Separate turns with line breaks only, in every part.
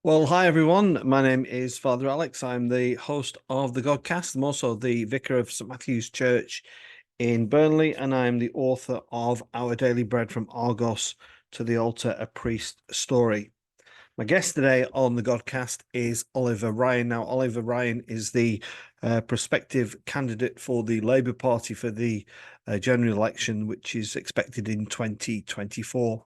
Well, hi everyone. My name is Father Alex. I'm the host of the Godcast. I'm also the vicar of St Matthew's Church in Burnley, and I'm the author of Our Daily Bread from Argos to the Altar, a Priest Story. My guest today on the Godcast is Oliver Ryan. Now, Oliver Ryan is the prospective candidate for the Labour Party for the general election, which is expected in 2024.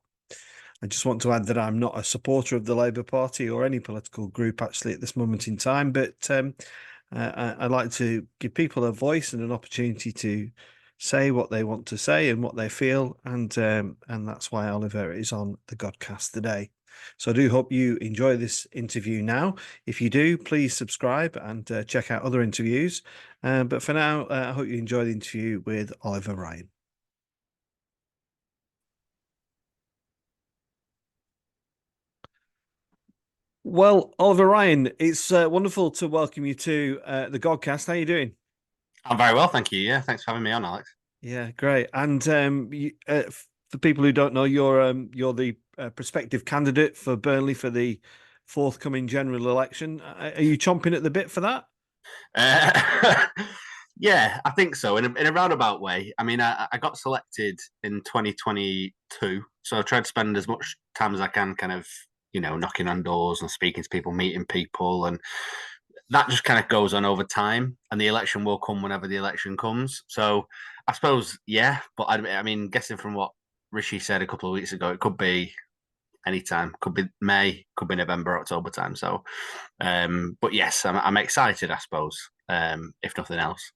I just want to add that I'm not a supporter of the Labour Party or any political group actually at this moment in time, but I like to give people a voice and an opportunity to say what they want to say and what they feel, and that's why Oliver is on the Godcast today. So I do hope you enjoy this interview now. If you do, please subscribe and check out other interviews. But for now, I hope you enjoy the interview with Oliver Ryan. Well, Oliver Ryan, it's wonderful to welcome you to the Godcast. How are you doing?
I'm very well, thank you. Yeah, thanks for having me on, Alex.
Yeah, great. And for people who don't know, you're the prospective candidate for Burnley for the forthcoming general election. Are you chomping at the bit for that?
Uh, yeah, I think so. In a roundabout way. I mean, I got selected in 2022, so I tried to spend as much time as I can, kind of, knocking on doors and speaking to people, meeting people, and that just kind of goes on over time. And the election will come whenever the election comes. So I suppose, yeah. But I mean, guessing from what Rishi said a couple of weeks ago, it could be anytime. Could be May, could be November, October time. So, but yes, I'm excited. I suppose, if nothing else.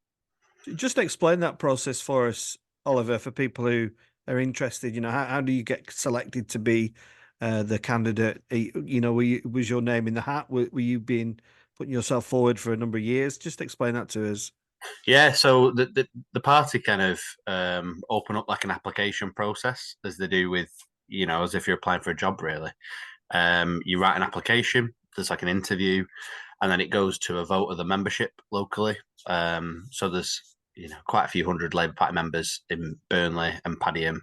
Just explain that process for us, Oliver, for people who are interested. How do you get selected to be the candidate? Was your name in the hat? Were you being putting yourself forward for a number of years? Just explain that to us.
Yeah, so the party kind of open up like an application process as they do with as if you're applying for a job really. You write an application, there's like an interview, and then it goes to a vote of the membership locally. So there's quite a few hundred Labour Party members in Burnley and Padiham,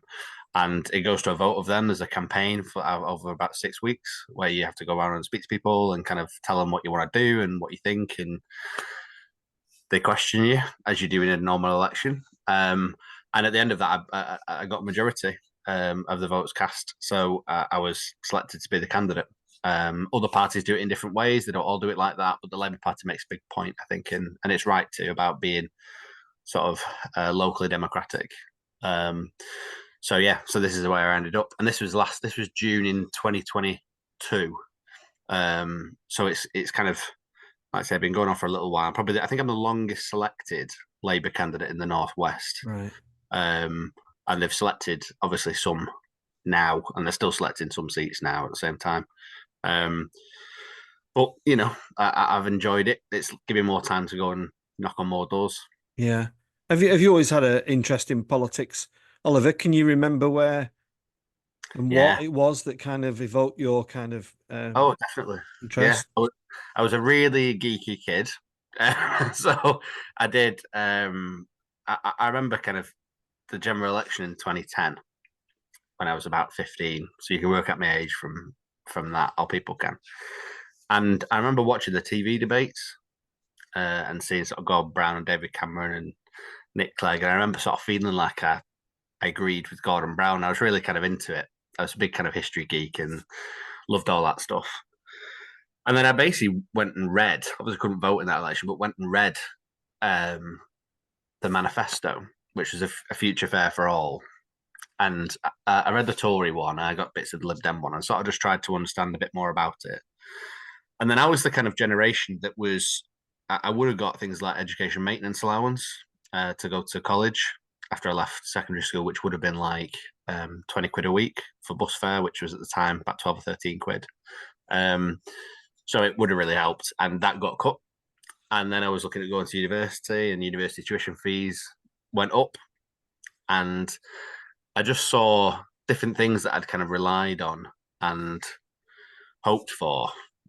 and it goes to a vote of them. There's a campaign for over about 6 weeks where you have to go around and speak to people and kind of tell them what you want to do and what you think, and they question you as you do in a normal election. And at the end of that, I got a majority of the votes cast, so I was selected to be the candidate. Other parties do it in different ways; they don't all do it like that. But the Labour Party makes a big point, I think, and it's right to about being sort of locally democratic. Um, so yeah, so this is where I ended up, and this was June in 2022. So it's kind of like I say, I've been going on for a little while. Probably, I think I'm the longest selected Labour candidate in the Northwest.
Right.
Um, and they've selected obviously some now, and they're still selecting some seats now at the same time. Um, but I've enjoyed it. It's giving more time to go and knock on more doors.
Yeah. Have you always had an interest in politics, Oliver? Can you remember where and what
Yeah.
it was that kind of evoked your kind of
Oh, definitely. Yeah.
interest?
I was a really geeky kid, so I did. I remember kind of the general election in 2010 when I was about 15. So you can work out my age from that, or people can. And I remember watching the TV debates and seeing sort of Gordon Brown and David Cameron and Nick Clegg. And I remember sort of feeling like I agreed with Gordon Brown. I was really kind of into it. I was a big kind of history geek and loved all that stuff. And then I basically went and read. Obviously, couldn't vote in that election, but went and read um, the manifesto, which was a future fair for all. And I read the Tory one. I got bits of the Lib Dem one, and sort of just tried to understand a bit more about it. And then I was the kind of generation that was I would have got things like education maintenance allowance to go to college after I left secondary school, which would have been like 20 quid a week for bus fare, which was at the time about 12 or 13 quid. Um, so it would have really helped, and that got cut. And then I was looking at going to university, and university tuition fees went up, and I just saw different things that I'd kind of relied on and hoped for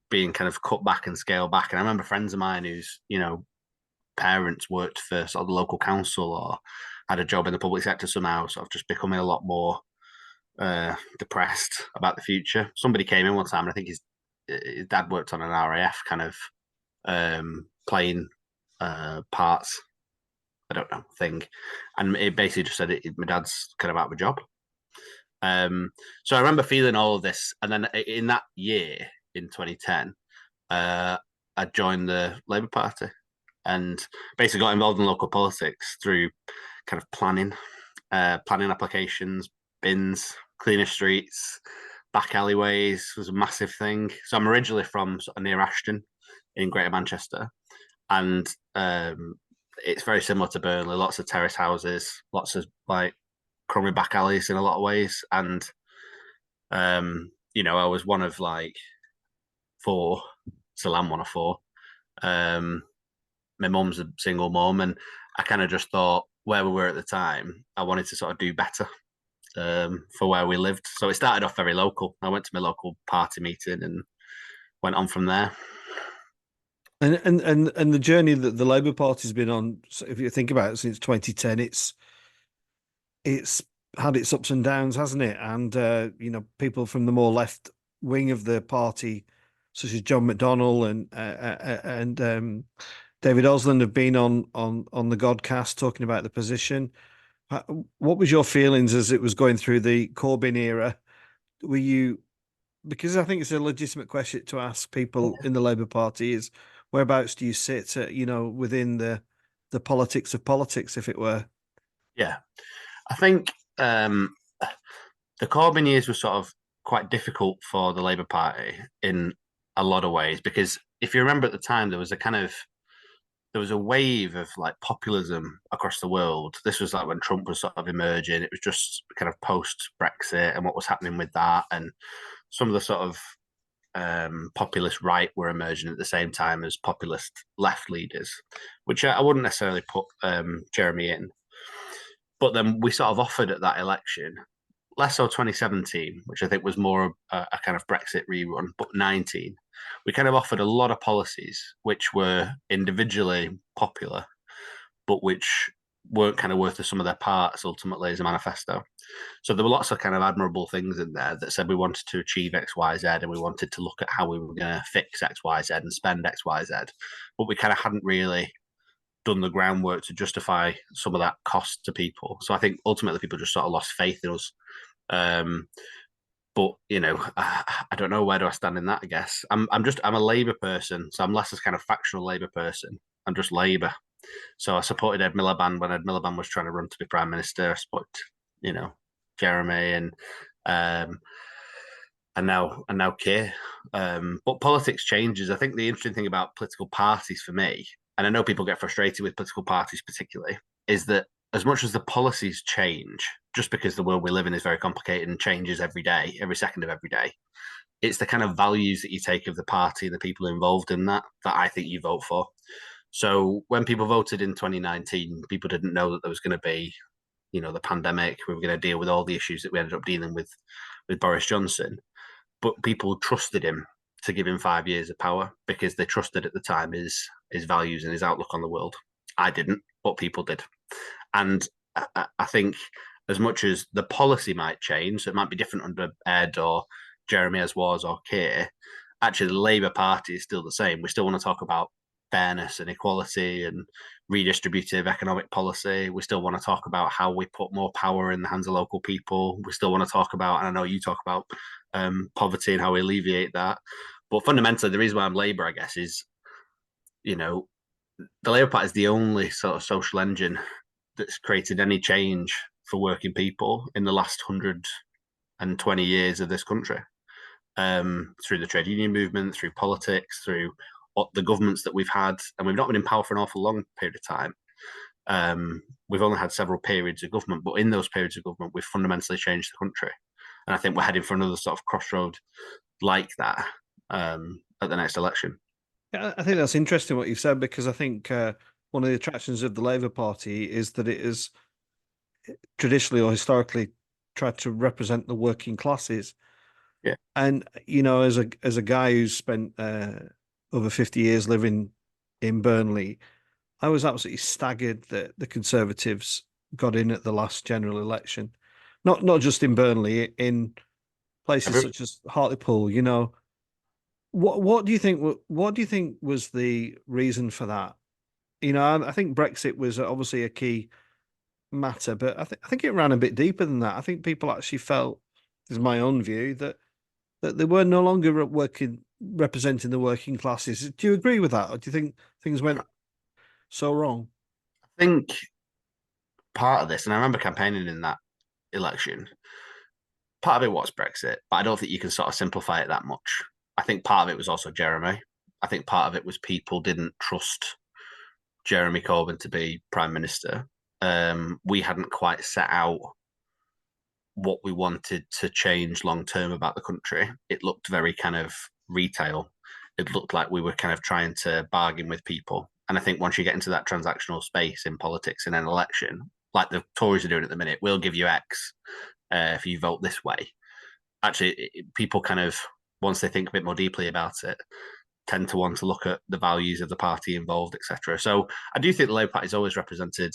being kind of cut back and scaled back. And I remember friends of mine whose, parents worked for sort of the local council or had a job in the public sector somehow, sort of just becoming a lot more depressed about the future. Somebody came in one time, and I think his dad worked on an RAF kind of plane parts, I don't know, thing. And it basically just said my dad's kind of out of a job. So I remember feeling all of this. And then in that year, in 2010, I joined the Labour Party and basically got involved in local politics through kind of planning applications, bins, cleaner streets, back alleyways was a massive thing. So I'm originally from sort of near Ashton in Greater Manchester, and it's very similar to Burnley. Lots of terrace houses, lots of like crummy back alleys in a lot of ways, and I was one of like four, still am one of four. My mum's a single mum, and I kind of just thought where we were at the time, I wanted to sort of do better for where we lived. So it started off very local. I went to my local party meeting and went on from there.
And the journey that the Labour Party's been on, so if you think about it, since 2010, it's had its ups and downs, hasn't it? And people from the more left wing of the party, such as John McDonnell and David Osland, have been on the Godcast talking about the position. What was your feelings as it was going through the Corbyn era? Were you, because I think it's a legitimate question to ask people in the Labour Party, is whereabouts do you sit, within the politics of politics, if it were?
Yeah, I think the Corbyn years were sort of quite difficult for the Labour Party in a lot of ways because if you remember at the time there was a wave of like populism across the world. This was like when Trump was sort of emerging. It was just kind of post Brexit and what was happening with that, and some of the sort of populist right were emerging at the same time as populist left leaders, which I wouldn't necessarily put Jeremy in. But then we sort of offered at that election, less so 2017, which I think was more a kind of Brexit rerun, but 19, we kind of offered a lot of policies which were individually popular, but which weren't kind of worth the sum of their parts ultimately as a manifesto. So there were lots of kind of admirable things in there that said we wanted to achieve X, Y, Z, and we wanted to look at how we were going to fix X, Y, Z and spend X, Y, Z. But we kind of hadn't really done the groundwork to justify some of that cost to people. So I think ultimately people just sort of lost faith in us. But I don't know where do I stand in that. I guess I'm a Labour person, so I'm less as kind of factional Labour person. I'm just Labour. So I supported Ed Miliband when Ed Miliband was trying to run to be Prime Minister. I supported, Jeremy and now Keir. But politics changes. I think the interesting thing about political parties for me, and I know people get frustrated with political parties particularly, is that as much as the policies change, just because the world we live in is very complicated and changes every day, every second of every day, it's the kind of values that you take of the party and the people involved in that I think you vote for. So when people voted in 2019, people didn't know that there was going to be, the pandemic. We were going to deal with all the issues that we ended up dealing with Boris Johnson. But people trusted him to give him 5 years of power because they trusted at the time his values and his outlook on the world. I didn't, but people did. And I think as much as the policy might change, so it might be different under Ed or Jeremy as was or Keir, actually the Labour Party is still the same. We still want to talk about fairness and equality and redistributive economic policy. We still want to talk about how we put more power in the hands of local people. We still want to talk about, and I know you talk about poverty and how we alleviate that. But fundamentally, the reason why I'm Labour, I guess, is, the Labour Party is the only sort of social engine that's created any change for working people in the last 120 years of this country, through the trade union movement, through politics, through the governments that we've had, and we've not been in power for an awful long period of time. We've only had several periods of government, but in those periods of government, we've fundamentally changed the country. And I think we're heading for another sort of crossroad like that at the next election.
Yeah, I think that's interesting what you've said, because I think one of the attractions of the Labour Party is that it is traditionally or historically tried to represent the working classes.
Yeah.
And as a guy who's spent over 50 years living in Burnley, I was absolutely staggered that the Conservatives got in at the last general election. Not just in Burnley, in places such as Hartlepool. What do you think? What do you think was the reason for that? I think Brexit was obviously a key matter, but I think it ran a bit deeper than that. I think people actually felt, this is my own view, that they were no longer working representing the working classes. Do you agree with that, or do you think things went so wrong?
I think part of this, and I remember campaigning in that election, part of it was Brexit, but I don't think you can sort of simplify it that much. I think part of it was also Jeremy. I think part of it was people didn't trust Jeremy Corbyn to be Prime Minister. We hadn't quite set out what we wanted to change long term about the country. It looked very kind of retail. It looked like we were kind of trying to bargain with people. And I think once you get into that transactional space in politics in an election, like the Tories are doing at the minute, we'll give you X if you vote this way. Actually, people kind of, once they think a bit more deeply about it, tend to want to look at the values of the party involved, etc. So I do think the Labour Party's always represented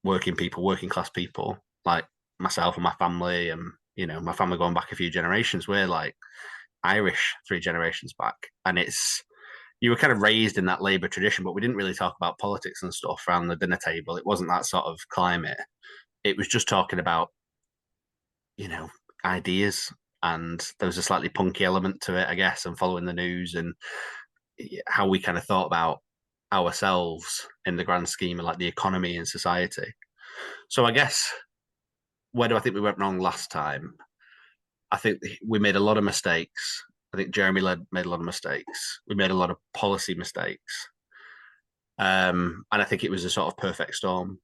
working people, working class people, like myself and my family, and my family going back a few generations. We're like Irish 3 generations back, and it's you were kind of raised in that Labour tradition, but we didn't really talk about politics and stuff around the dinner table. It wasn't that sort of climate. It was just talking about you know ideas, and there was a slightly punky element to it, I guess, and following the news and how we kind of thought about ourselves in the grand scheme of like the economy and society. So I guess where do I think we went wrong last time? I think we made a lot of mistakes. I think Jeremy made a lot of mistakes. We made a lot of policy mistakes. And I think it was a sort of perfect storm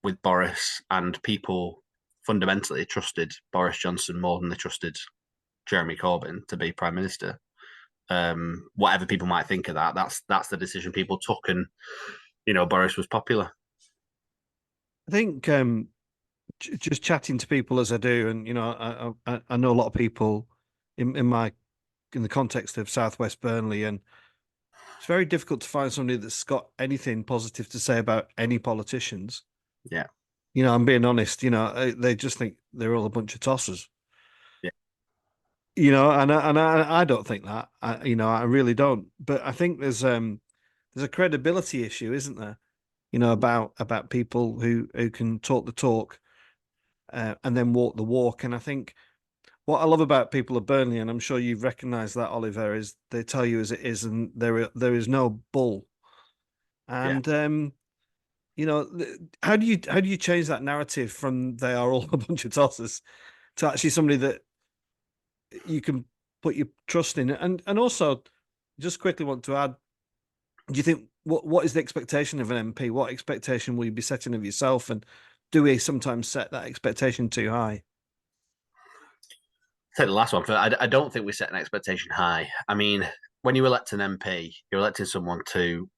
with Boris, and people fundamentally trusted Boris Johnson more than they trusted Jeremy Corbyn to be Prime Minister. Whatever people might think of that, that's the decision people took, and Boris was popular.
I think just chatting to people as I do, and I know a lot of people in the context of Southwest Burnley, and it's very difficult to find somebody that's got anything positive to say about any politicians.
Yeah,
I'm being honest. They just think they're all a bunch of tossers.
yeah,
And I don't think that. I really don't. But I think there's a credibility issue, isn't there? About people who can talk the talk and then walk the walk. And I think what I love about people of Burnley, and I'm sure you've recognised that, Oliver, is they tell you as it is, and there is no bull.
yeah.
And how do you change that narrative from they are all a bunch of tossers to actually somebody that you can put your trust in? And also, just quickly want to add, do you think what is the expectation of an MP? What expectation will you be setting of yourself? And do we sometimes set that expectation too high?
Take the last one. I don't think we set an expectation high. I mean, when you elect an MP, you're electing someone to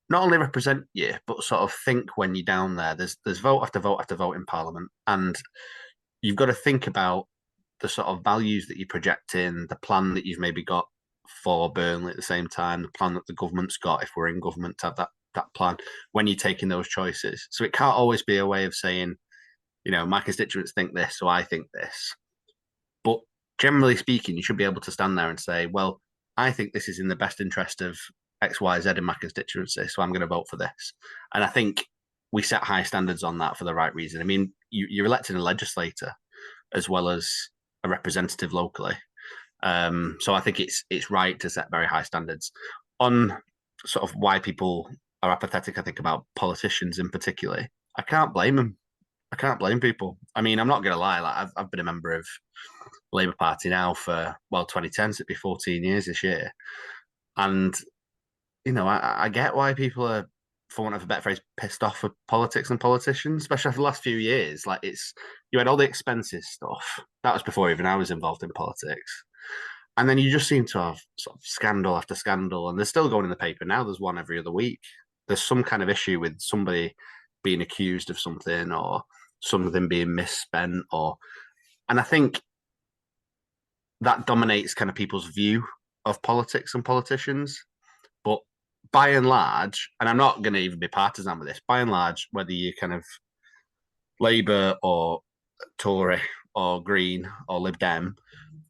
not only represent you, but sort of think when you're down there. There's vote after vote after vote in Parliament, and you've got to think about the sort of values that you project in, the plan that you've maybe got for Burnley at the same time, the plan that the government's got if we're in government to have that plan when you're taking those choices. So it can't always be a way of saying, my constituents think this, so I think this. But generally speaking, you should be able to stand there and say, well, I think this is in the best interest of X, Y, Z in my constituency, so I'm going to vote for this. And I think we set high standards on that for the right reason. I mean, you're electing a legislator as well as a representative locally. So I think it's right to set very high standards. On sort of why people are apathetic, I think, about politicians in particular, I can't blame them. I can't blame people. I mean, I'm not going to lie. Like I've been a member of Labour Party now for 2010, so it'd be 14 years this year, and I get why people are, for want of a better phrase, pissed off with politics and politicians, especially for the last few years. Like you had all the expensive stuff. That was before even I was involved in politics. And then you just seem to have sort of scandal after scandal, and they're still going in the paper now. There's one every other week. There's some kind of issue with somebody being accused of something or something being misspent, and I think that dominates kind of people's view of politics and politicians. But by and large, and I'm not going to even be partisan with this, by and large, whether you kind of Labour or Tory or Green or Lib Dem,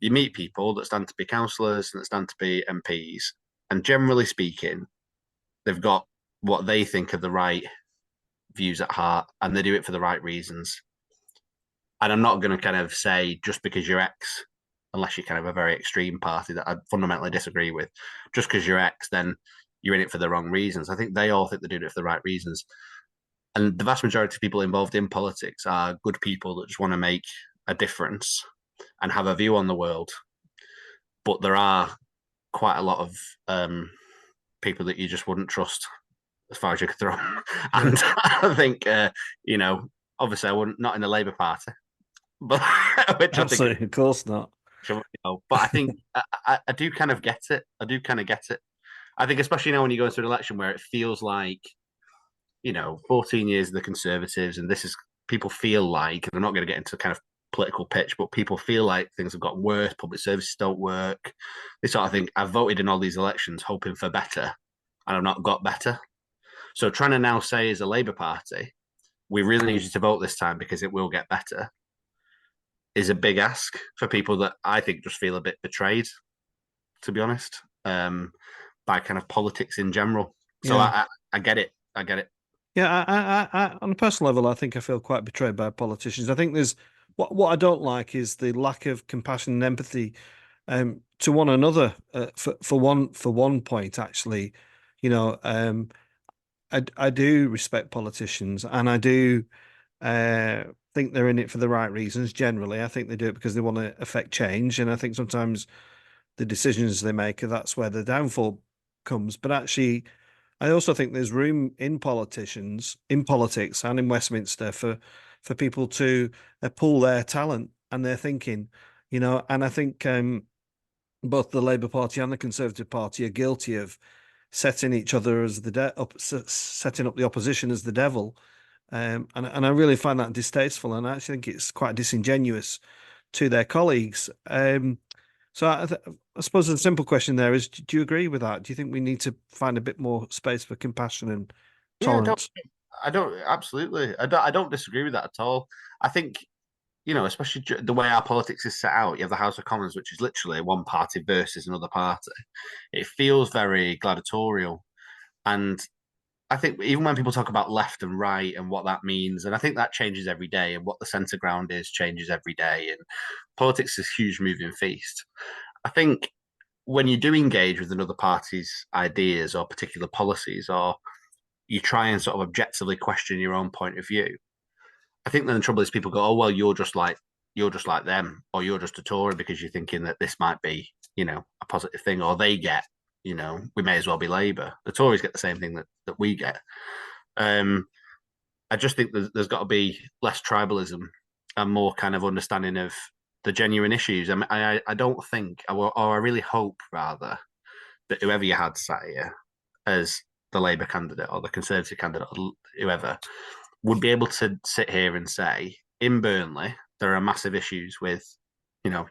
you meet people that stand to be councillors and that stand to be MPs, and generally speaking, they've got what they think are the right views at heart, and they do it for the right reasons. And I'm not going to kind of say just because you're X, unless you're kind of a very extreme party that I fundamentally disagree with, just because you're X, then you're in it for the wrong reasons. I think they all think they're doing it for the right reasons. And the vast majority of people involved in politics are good people that just want to make a difference and have a view on the world. But there are quite a lot of people that you just wouldn't trust as far as you could throw. And I think, obviously I wouldn't, not in the Labour Party, but which
Absolutely,
I think,
of course not.
but I think I do kind of get it. I do kind of get it. I think, especially now when you go into an election where it feels like, 14 years of the Conservatives, and this is people feel like, and I'm not going to get into kind of political pitch, but people feel like things have got worse. Public services don't work. They sort of think I've voted in all these elections hoping for better, and I've not got better. So trying to now say as a Labour Party, we really need you to vote this time because it will get better, is a big ask for people that I think just feel a bit betrayed, to be honest, by kind of politics in general. So
Yeah.
I get it. I get it.
Yeah, on a personal level, I think I feel quite betrayed by politicians. I think there's what I don't like is the lack of compassion and empathy to one another. For one point, actually, I do respect politicians, and I do think they're in it for the right reasons. Generally, I think they do it because they want to affect change, and I think sometimes the decisions they make, that's where the downfall comes. But actually, I also think there's room in politics, and in Westminster for people to pull their talent and their thinking, And I think both the Labour Party and the Conservative Party are guilty of setting each other as setting up the opposition as the devil, and I really find that distasteful, and I actually think it's quite disingenuous to their colleagues. So I suppose the simple question there is: do you agree with that? Do you think we need to find a bit more space for compassion and
Yeah,
tolerance?
I don't absolutely. I don't disagree with that at all. I think, especially the way our politics is set out, you have the House of Commons, which is literally one party versus another party. It feels very gladiatorial. And I think even when people talk about left and right and what that means, and I think that changes every day, and what the centre ground is changes every day. And politics is a huge moving feast. I think when you do engage with another party's ideas or particular policies, or you try and sort of objectively question your own point of view, I think then the trouble is people go, oh well, you're just like them, or you're just a Tory because you're thinking that this might be, a positive thing, or they get, we may as well be Labour. The Tories get the same thing that we get. Um, I just think there's got to be less tribalism and more kind of understanding of the genuine issues. I mean, I don't think, or I really hope rather, that whoever you had sat here as the Labour candidate or the Conservative candidate or whoever would be able to sit here and say, in Burnley, there are massive issues with,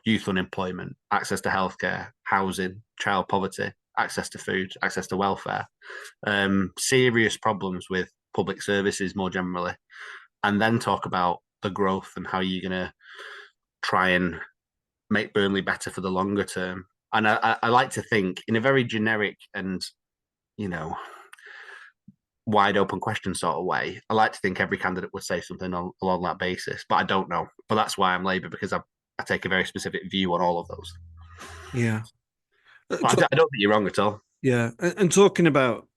youth unemployment, access to healthcare, housing, child poverty, access to food, access to welfare, serious problems with public services more generally, and then talk about the growth and how you're going to try and make Burnley better for the longer term. And I like to think in a very generic and, you know, wide open question sort of way. I like to think every candidate would say something along that basis, but I don't know. But that's why I'm Labour, because I take a very specific view on all of those.
Yeah.
But I don't think you're wrong at all.
Yeah, and talking about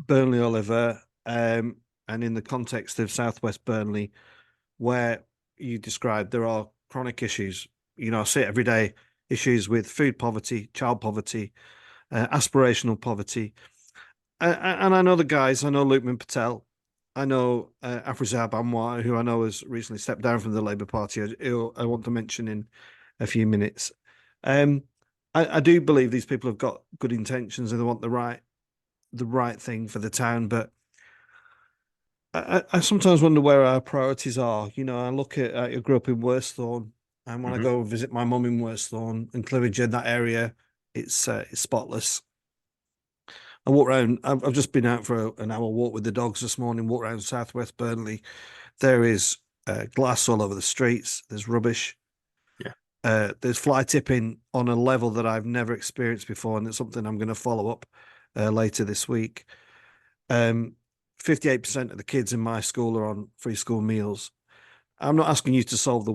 Burnley, Oliver, and in the context of Southwest Burnley, where you described there are chronic issues. I see it every day: issues with food poverty, child poverty, aspirational poverty, and I know the guys. I know Lukman Patel. I know Afrizal Anwar, who I know has recently stepped down from the Labour Party, who I want to mention in a few minutes. Um, I do believe these people have got good intentions and they want the right thing for the town, but I sometimes wonder where our priorities are. I look at I grew up in Worsthorne, and when I go visit my mum in Worsthorne and Clividge in that area, it's spotless. I walk around. I've just been out for an hour walk with the dogs this morning. Walk around Southwest Burnley. There is glass all over the streets. There's rubbish.
Yeah.
There's fly tipping on a level that I've never experienced before, and it's something I'm going to follow up later this week. 58% of the kids in my school are on free school meals. I'm not asking you to solve the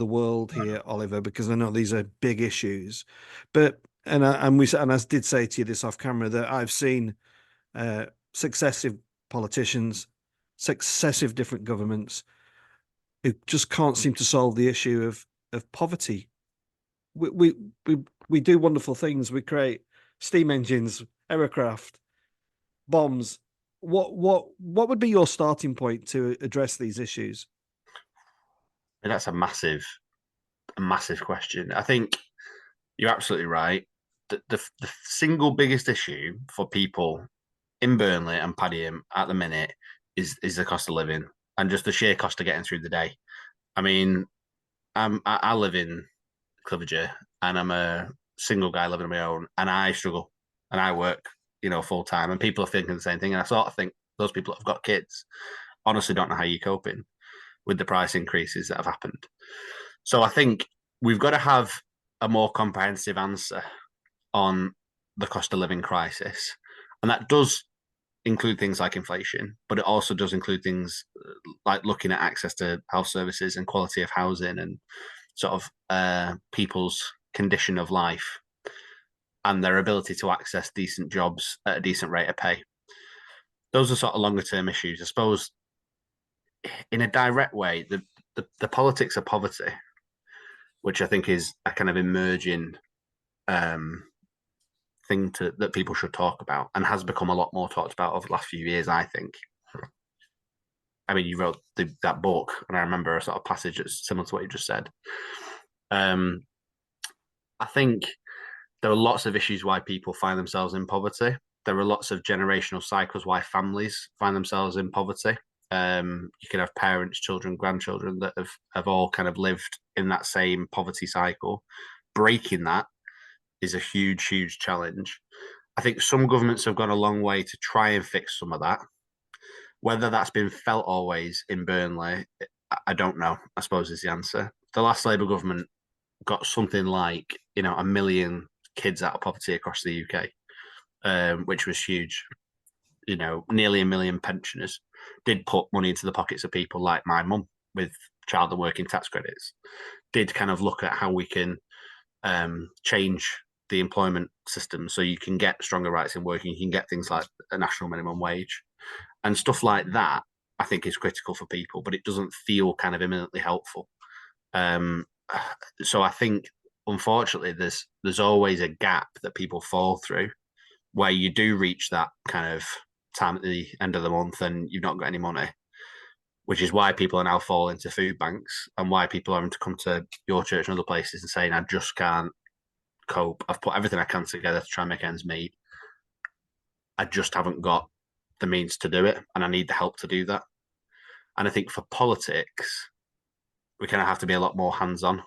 world here, Oliver, because I know these are big issues. But and I did say to you this off camera that I've seen successive politicians, successive different governments who just can't seem to solve the issue of poverty. We we we, we do wonderful things. We create steam engines, aircraft, bombs. What would be your starting point to address these issues?
And that's a massive question. I think you're absolutely right. The single biggest issue for people in Burnley and Padiham at the minute is the cost of living and just the sheer cost of getting through the day. I mean, I live in Cliverger and I'm a single guy living on my own and I struggle and I work, full time and people are thinking the same thing. And I sort of think those people that have got kids honestly don't know how you're coping with the price increases that have happened. So I think we've got to have a more comprehensive answer on the cost of living crisis. And that does include things like inflation, but it also does include things like looking at access to health services and quality of housing and sort of people's condition of life and their ability to access decent jobs at a decent rate of pay. Those are sort of longer term issues. I suppose in a direct way, the politics of poverty, which I think is a kind of emerging um, thing that people should talk about and has become a lot more talked about over the last few years, I think. I mean, you wrote that book, and I remember a sort of passage that's similar to what you just said. Um, I think there are lots of issues why people find themselves in poverty. There are lots of generational cycles why families find themselves in poverty. You can have parents, children, grandchildren that have all kind of lived in that same poverty cycle. Breaking that is a huge, huge challenge. I think some governments have gone a long way to try and fix some of that. Whether that's been felt always in Burnley, I don't know, I suppose is the answer. The last Labour government got something like, 1 million kids out of poverty across the UK, which was huge. Nearly 1 million pensioners did put money into the pockets of people like my mum with child and working tax credits, did kind of look at how we can change the employment system so you can get stronger rights in working, you can get things like a national minimum wage and stuff like that. I think is critical for people, but it doesn't feel kind of imminently helpful. Um, so I think, unfortunately, there's always a gap that people fall through where you do reach that kind of time at the end of the month and you've not got any money, which is why people are now falling to food banks and why people are having to come to your church and other places and saying, I just can't cope. I've put everything I can together to try and make ends meet. I just haven't got the means to do it and I need the help to do that. And I think for politics, we kind of have to be a lot more hands on.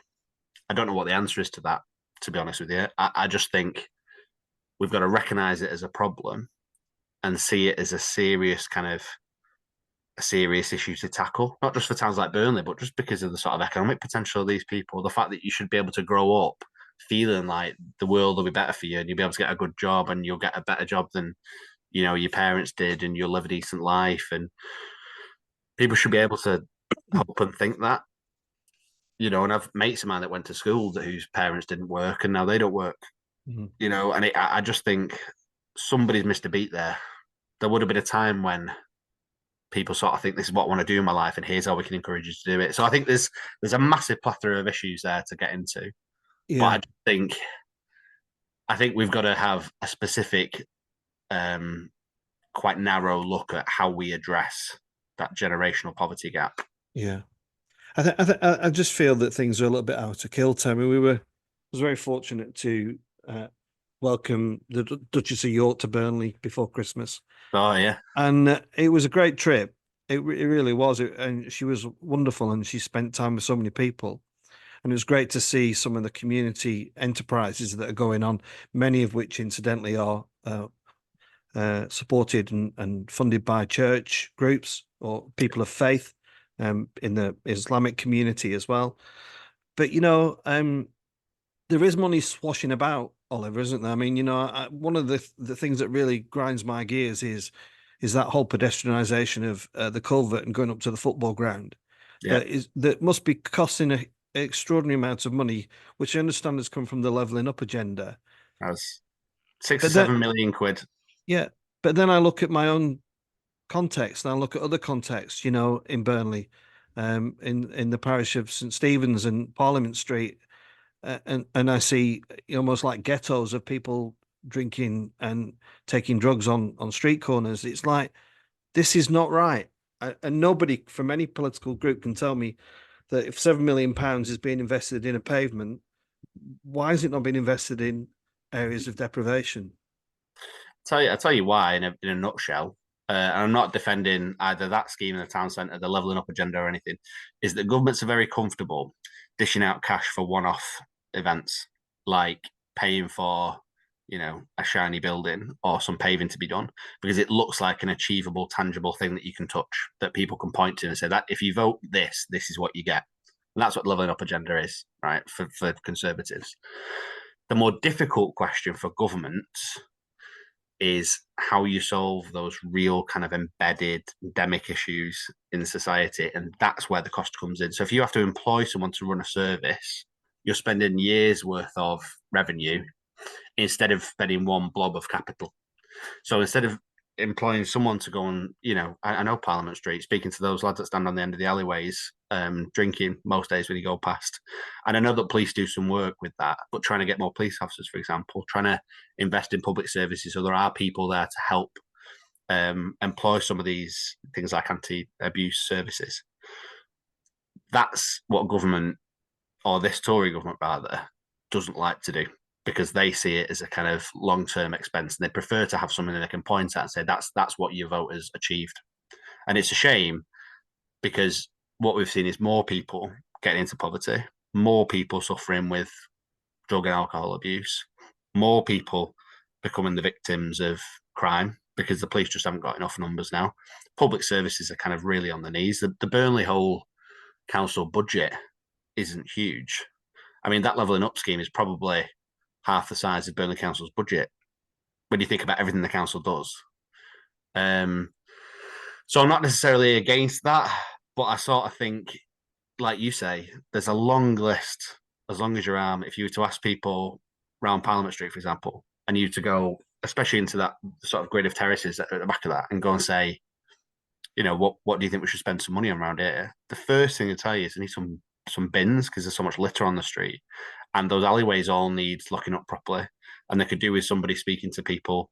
I don't know what the answer is to that, to be honest with you. I just think we've got to recognize it as a problem and see it as a serious issue to tackle, not just for towns like Burnley, but just because of the sort of economic potential of these people. The fact that you should be able to grow up feeling like the world will be better for you and you'll be able to get a good job and you'll get a better job than your parents did and you'll live a decent life and people should be able to hope and think that. And I've mates of mine that went to school whose parents didn't work and now they don't work.
Mhm.
And I just think somebody's missed a beat there. There would have been a time when people sort of think this is what I want to do in my life, and here's how we can encourage you to do it. So I think there's a massive plethora of issues there to get into, but
Yeah,
I think we've got to have a specific, quite narrow look at how we address that generational poverty gap.
yeah. I just feel that things are a little bit out of kilter. I mean, I was very fortunate to welcome the Duchess of York to Burnley before Christmas,
Oh yeah,
and it was a great trip. It really was, and she was wonderful, and she spent time with so many people, and it was great to see some of the community enterprises that are going on, many of which, incidentally, are supported and funded by church groups or people of faith, in the Islamic community as well. But there is money swashing about, Oliver, isn't there? I mean, one of the things that really grinds my gears is that whole pedestrianisation of the culvert and going up to the football ground.
Yeah,
That must be costing an extraordinary amount of money, which I understand has come from the levelling up agenda.
that's six or
But then,
7 million quid.
yeah, but then I look at my own context and I look at other contexts, in Burnley, in the parish of St Stephen's and Parliament Street, and I see almost like ghettos of people drinking and taking drugs on street corners. It's like this is not right, and nobody from any political group can tell me that if £7 million is being invested in a pavement, why is it not being invested in areas of deprivation?
I tell you why in a nutshell. And I'm not defending either that scheme in the town centre, the levelling up agenda, or anything. Is that governments are very comfortable dishing out cash for one-off events, like paying for, a shiny building or some paving to be done, because it looks like an achievable, tangible thing that you can touch, that people can point to and say that if you vote this, this is what you get. And that's what levelling up agenda is, right? For Conservatives. The more difficult question for governments is how you solve those real kind of embedded endemic issues in society. And that's where the cost comes in. So if you have to employ someone to run a service, you're spending years worth of revenue instead of spending one blob of capital. So instead of employing someone to go on, I know Parliament Street, speaking to those lads that stand on the end of the alleyways, drinking most days when you go past. And I know that police do some work with that, but trying to get more police officers, for example, trying to invest in public services. So there are people there to help employ some of these things like anti-abuse services. That's what government, or this Tory government rather, doesn't like to do, because they see it as a kind of long-term expense, and they prefer to have something that they can point at and say that's what your voters achieved. And it's a shame, because what we've seen is more people getting into poverty, more people suffering with drug and alcohol abuse, more people becoming the victims of crime because the police just haven't got enough numbers now. Public services are kind of really on the knees. The Burnley whole council budget isn't huge. I mean, that levelling up scheme is probably half the size of Burnley Council's budget when you think about everything the council does. So I'm not necessarily against that, but I sort of think, like you say, there's a long list, as long as your arm. If you were to ask people around Parliament Street, for example, and you to go, especially into that sort of grid of terraces at the back of that, and go and say, what do you think we should spend some money on around here? The first thing to tell you is I need some bins, because there's so much litter on the street, and those alleyways all need locking up properly. And they could do with somebody speaking to people,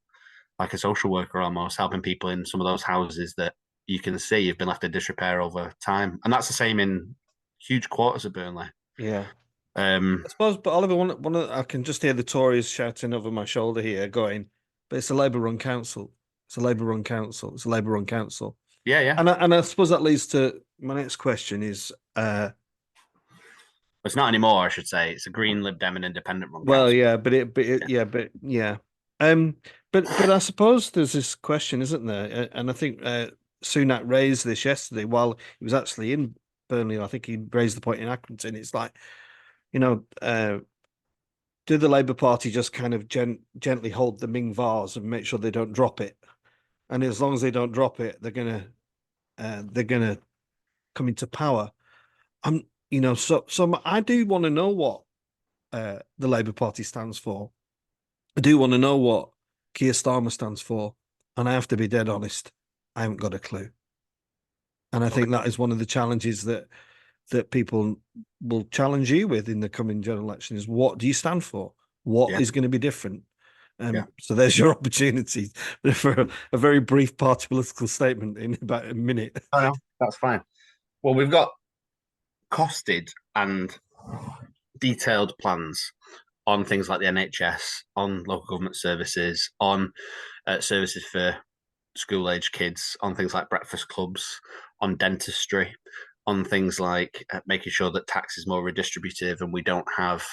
like a social worker almost, helping people in some of those houses that you can see have been left in disrepair over time. And that's the same in huge quarters of Burnley.
Yeah.
Um,
I suppose, but Oliver, I can just hear the Tories shouting over my shoulder here, going, "But it's a Labour-run council. It's a Labour-run council. It's a Labour-run council."
yeah, yeah.
And I suppose that leads to my next question: is
It's not anymore, I should say. It's a Green Lib Dem and Independent run
well,
council.
yeah,
Yeah.
yeah. But I suppose there's this question, isn't there? And I think Sunak raised this yesterday while he was actually in Burnley. I think he raised the point in Accrington. It's like, you know, uh, do the Labour Party just kind of gently hold the Ming vase and make sure they don't drop it? And as long as they don't drop it, they're gonna come into power. So I do want to know what the Labour Party stands for. I do want to know what Keir Starmer stands for, and I have to be dead honest, I haven't got a clue. And I
Okay.
think that is one of the challenges that people will challenge you with in the coming general election: is what do you stand for? What
Yeah.
is going to be different?
Yeah.
So there's your opportunity for a very brief party political statement in about a minute.
Oh, no, that's fine. Well, we've got costed and detailed plans on things like the NHS, on local government services, on services for school age kids, on things like breakfast clubs, on dentistry, on things like making sure that tax is more redistributive and we don't have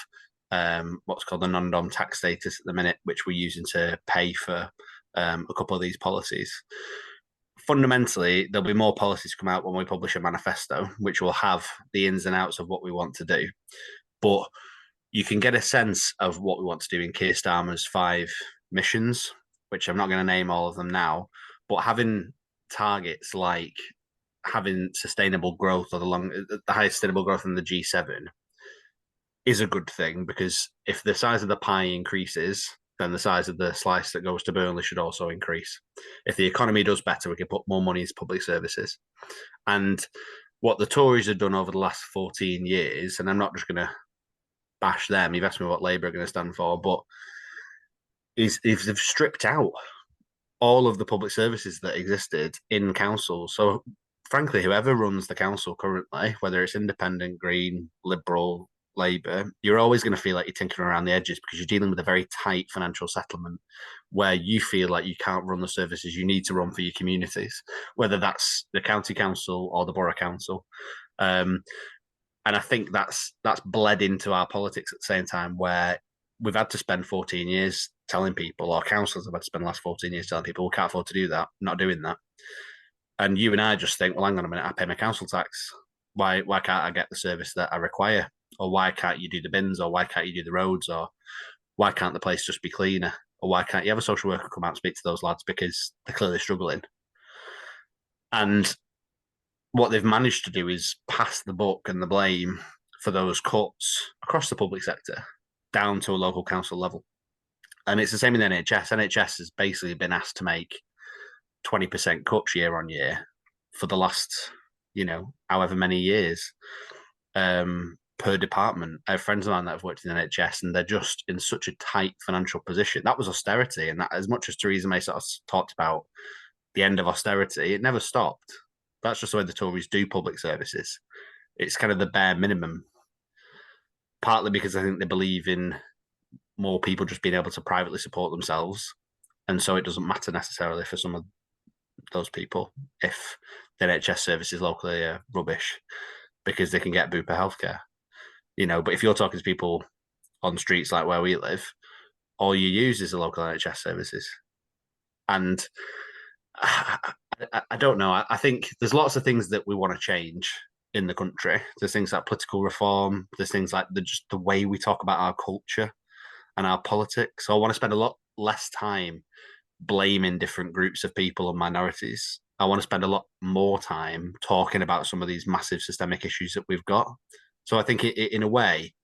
what's called the non-dom tax status at the minute, which we're using to pay for a couple of these policies. Fundamentally, there'll be more policies come out when we publish a manifesto, which will have the ins and outs of what we want to do. But you can get a sense of what we want to do in Keir Starmer's 5 missions, which I'm not going to name all of them now, but having targets like having sustainable growth or the highest sustainable growth in the G7 is a good thing, because if the size of the pie increases, then the size of the slice that goes to Burnley should also increase. If the economy does better, we can put more money into public services. And what the Tories have done over the last 14 years, and I'm not just going to bash them, you've asked me what Labour are going to stand for, but is if they've stripped out all of the public services that existed in councils. So, frankly, whoever runs the council currently, whether it's independent, Green, Liberal, Labour, you're always going to feel like you're tinkering around the edges, because you're dealing with a very tight financial settlement where you feel like you can't run the services you need to run for your communities, whether that's the county council or the borough council. And I think that's bled into our politics at the same time, where we've had to spend 14 years telling people, or councils have had to spend the last 14 years telling people, we can't afford to do that, not doing that. And you and I just think, well, hang on a minute, I pay my council tax. Why can't I get the service that I require? Or why can't you do the bins? Or why can't you do the roads? Or why can't the place just be cleaner? Or why can't you have a social worker come out and speak to those lads, because they're clearly struggling? And what they've managed to do is pass the buck and the blame for those cuts across the public sector down to a local council level. And it's the same in the NHS. NHS has basically been asked to make 20% cuts year on year for the last, however many years, per department. I have friends of mine that have worked in the NHS, and they're just in such a tight financial position. That was austerity. And that, as much as Theresa May sort of talked about the end of austerity, it never stopped. That's just the way the Tories do public services. It's kind of the bare minimum, partly because I think they believe in more people just being able to privately support themselves. And so it doesn't matter necessarily for some of those people if the NHS services locally are rubbish, because they can get Bupa healthcare. But if you're talking to people on streets like where we live, all you use is the local NHS services. And I don't know. I think there's lots of things that we want to change in the country. There's things like political reform. There's things like just the way we talk about our culture and our politics. So I want to spend a lot less time blaming different groups of people and minorities. I want to spend a lot more time talking about some of these massive systemic issues that we've got. So I think in a way,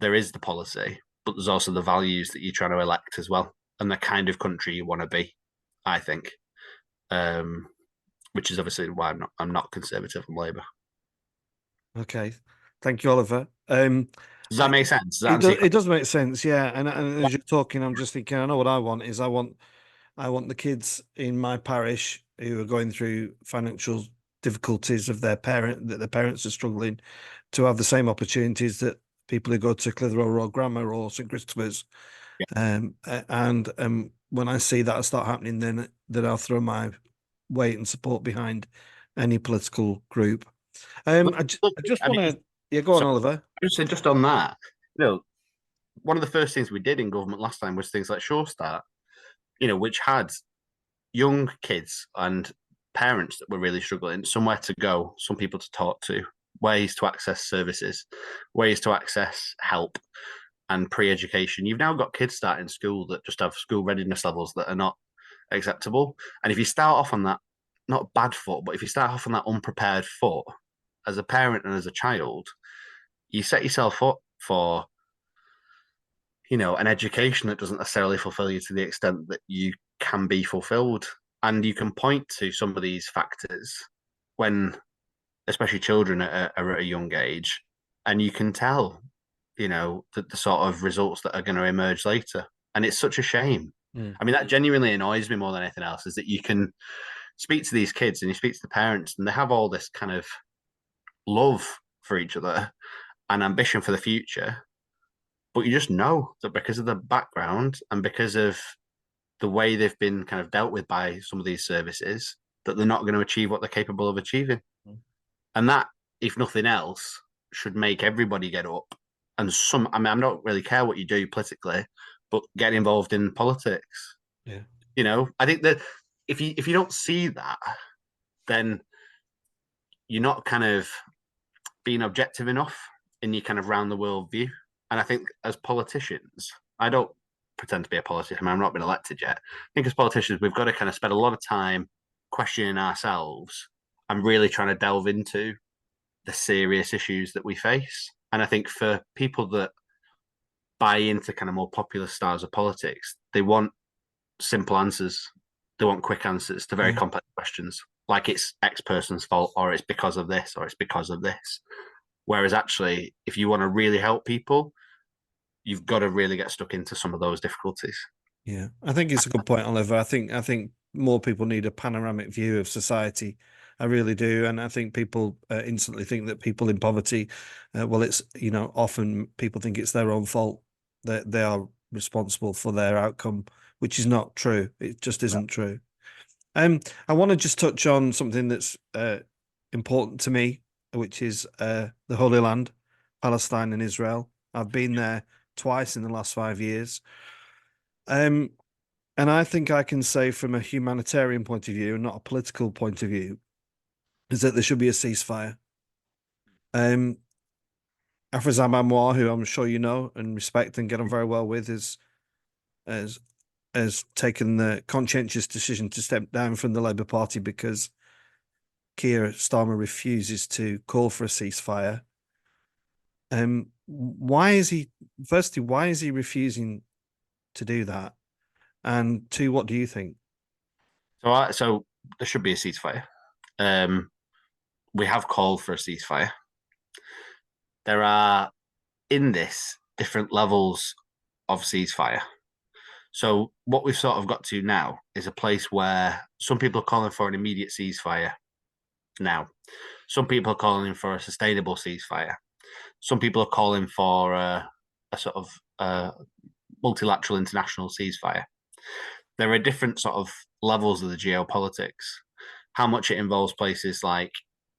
there is the policy, but there's also the values that you're trying to elect as well, and the kind of country you want to be, I think. Which is obviously why I'm not Conservative and Labour.
Okay, thank you, Oliver.
Does that make sense?
It does make sense, yeah. And as you're talking, I'm just thinking, I know what I want is I want the kids in my parish who are going through financial difficulties of that their parents are struggling, to have the same opportunities that people who go to Clitheroe or Grammar or St Christopher's.
Yeah.
And when I see that start happening, then I'll throw my weight and support behind any political group. I just want to, yeah, go on, Oliver.
Just on that, one of the first things we did in government last time was things like Sure Start, which had young kids and parents that were really struggling, somewhere to go, some people to talk to, ways to access services, ways to access help and pre-education. You've now got kids starting school that just have school readiness levels that are not acceptable. And if you start off on that, not bad foot, but if you start off on that unprepared foot as a parent and as a child, you set yourself up for, an education that doesn't necessarily fulfill you to the extent that you can be fulfilled. And you can point to some of these factors when, especially children are at a young age, and you can tell, the sort of results that are going to emerge later. And it's such a shame. I mean, that genuinely annoys me more than anything else, is that you can speak to these kids and you speak to the parents and they have all this kind of love for each other and ambition for the future. But you just know that because of the background and because of the way they've been kind of dealt with by some of these services, that they're not going to achieve what they're capable of achieving. And that, if nothing else, should make everybody get up. And I don't really care what you do politically, but get involved in politics.
Yeah.
I think that if you don't see that, then you're not kind of being objective enough in your kind of round the world view. And I think as politicians, I don't pretend to be a politician. I've not been elected yet. I think as politicians, we've got to kind of spend a lot of time questioning ourselves and really trying to delve into the serious issues that we face. And I think for people that buy into kind of more popular styles of politics, they want simple answers. They want quick answers to very
Yeah.
complex questions, like it's X person's fault, or it's because of this, or it's because of this. Whereas actually, if you want to really help people, you've got to really get stuck into some of those difficulties.
Yeah, I think it's a good point, Oliver. I think more people need a panoramic view of society. I really do, and I think people instantly think that people in poverty, well, it's often people think it's their own fault that they are responsible for their outcome, which is not true. It just isn't true. I want to just touch on something that's important to me, which is the Holy Land, Palestine and Israel. I've been there twice in the last 5 years. Um, and I think I can say from a humanitarian point of view and not a political point of view, is that there should be a ceasefire. Um, Afrizam Anwar, who I'm sure you know and respect and get on very well with, has has taken the conscientious decision to step down from the Labour Party because Keir Starmer refuses to call for a ceasefire. Why is he? Firstly, why is he refusing to do that? And two, what do you think?
So there should be a ceasefire. Um, we have called for a ceasefire. There are in this different levels of ceasefire. So what we've sort of got to now is a place where some people are calling for an immediate ceasefire now. Some people are calling for a sustainable ceasefire. Some people are calling for a sort of multilateral international ceasefire. There are different sort of levels of the geopolitics. How much it involves places like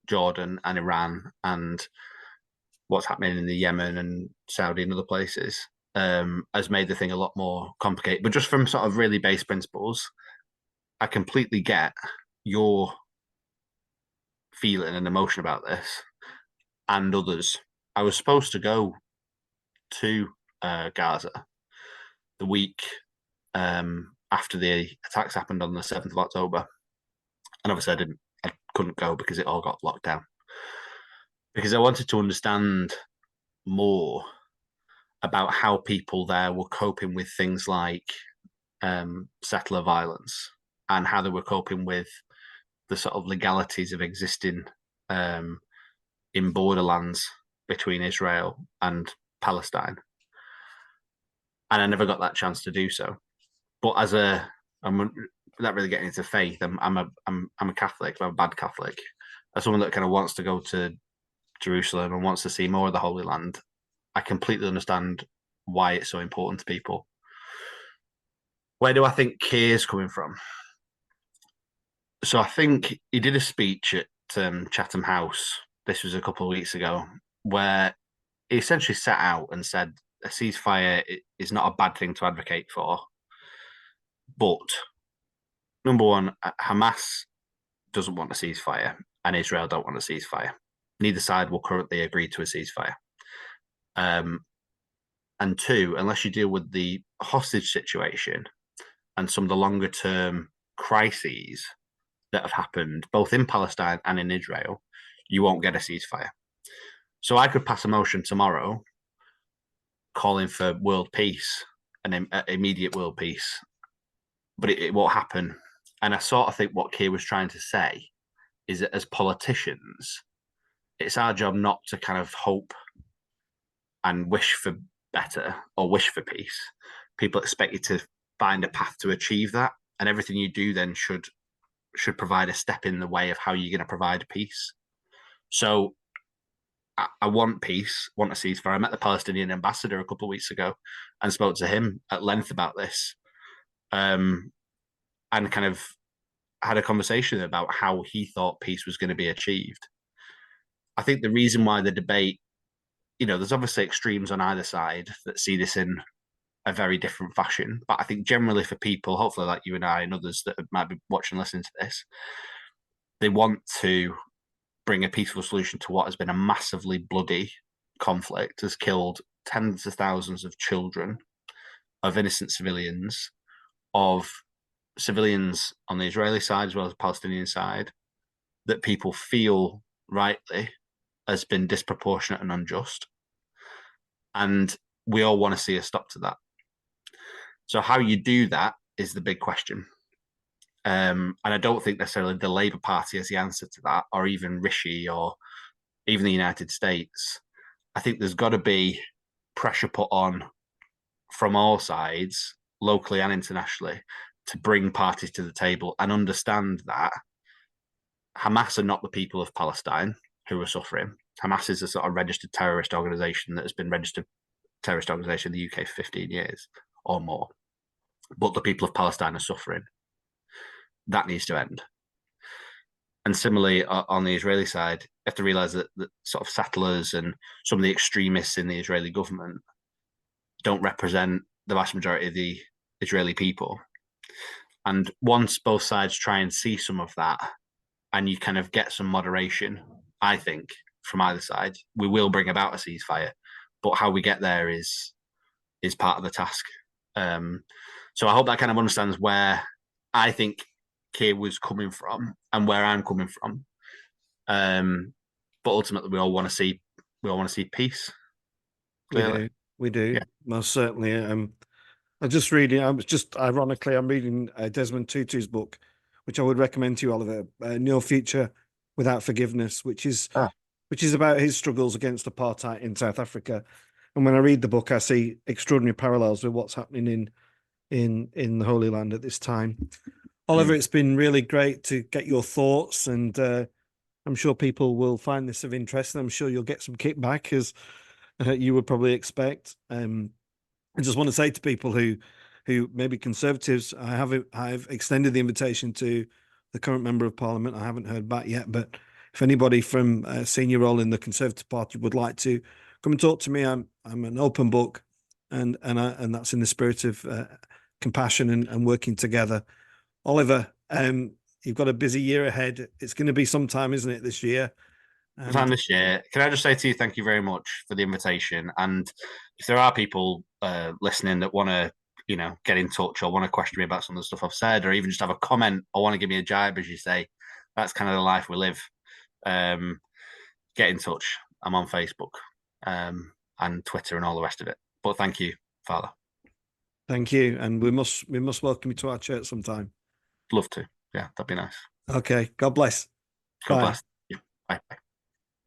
Jordan and Iran and what's happening in the Yemen and Saudi and other places has made the thing a lot more complicated. But just from sort of really base principles, I completely get your feeling and emotion about this and others. I was supposed to go to Gaza the week after the attacks happened on the 7th of October. And obviously I couldn't go because it all got locked down. Because I wanted to understand more about how people there were coping with things like settler violence and how they were coping with the sort of legalities of existing in borderlands between Israel and Palestine. And I never got that chance to do so. But I'm not really getting into faith. I'm a Catholic. I'm a bad Catholic. As someone that kind of wants to go to Jerusalem and wants to see more of the Holy Land, I completely understand why it's so important to people. Where do I think Keir's coming from? So I think he did a speech at Chatham House. This was a couple of weeks ago, where he essentially set out and said a ceasefire is not a bad thing to advocate for, but number one, Hamas doesn't want a ceasefire, and Israel don't want a ceasefire. Neither side will currently agree to a ceasefire. And two, unless you deal with the hostage situation and some of the longer term crises that have happened both in Palestine and in Israel, you won't get a ceasefire. So I could pass a motion tomorrow calling for world peace and immediate world peace, but it won't happen. And I sort of think what Keir was trying to say is that as politicians, it's our job not to kind of hope and wish for better or wish for peace. People expect you to find a path to achieve that, and everything you do then should provide a step in the way of how you're going to provide peace. So I want peace, want a ceasefire. I met the Palestinian ambassador a couple of weeks ago and spoke to him at length about this, and kind of had a conversation about how he thought peace was going to be achieved. I think the reason why the debate, there's obviously extremes on either side that see this in a very different fashion. But I think generally for people, hopefully like you and I and others that might be watching and listening to this, they want to bring a peaceful solution to what has been a massively bloody conflict, has killed tens of thousands of children, of innocent civilians, of civilians on the Israeli side as well as the Palestinian side, that people feel rightly has been disproportionate and unjust. And we all want to see a stop to that. So how you do that is the big question. And I don't think necessarily the Labour Party has the answer to that, or even Rishi, or even the United States. I think there's got to be pressure put on from all sides, locally and internationally, to bring parties to the table and understand that Hamas are not the people of Palestine who are suffering. Hamas is a sort of registered terrorist organization that has been registered terrorist organization in the UK for 15 years or more. But the people of Palestine are suffering. That needs to end. And similarly, on the Israeli side, you have to realize that sort of settlers and some of the extremists in the Israeli government don't represent the vast majority of the Israeli people. And once both sides try and see some of that, and you kind of get some moderation, I think, from either side, we will bring about a ceasefire. But how we get there is part of the task. So I hope that kind of understands where I think Keir was coming from and where I'm coming from. But ultimately, we all want to see peace. Clearly,
We do,
yeah.
most certainly. I just reading. I was just ironically, I'm reading Desmond Tutu's book, which I would recommend to you, Oliver. No Future Without Forgiveness, which is about his struggles against apartheid in South Africa. And when I read the book, I see extraordinary parallels with what's happening in the Holy Land at this time. Oliver, it's been really great to get your thoughts, and I'm sure people will find this of interest, and I'm sure you'll get some kickback, as you would probably expect. I just want to say to people who may be Conservatives, I've extended the invitation to the current Member of Parliament. I haven't heard back yet, but if anybody from a senior role in the Conservative Party would like to come and talk to me, I'm an open book, and that's in the spirit of compassion and working together. Oliver, you've got a busy year ahead. It's going to be some time, isn't it, this year?
Sometime this year. Can I just say to you, thank you very much for the invitation. And if there are people listening that want to, get in touch or want to question me about some of the stuff I've said, or even just have a comment or want to give me a jibe, as you say, that's kind of the life we live. Get in touch. I'm on Facebook and Twitter and all the rest of it. But thank you, Father.
Thank you, and we must welcome you to our church sometime.
Love to. Yeah, that'd be nice.
Okay. God bless.
God
Bye.
bless. Yeah. Bye. Bye.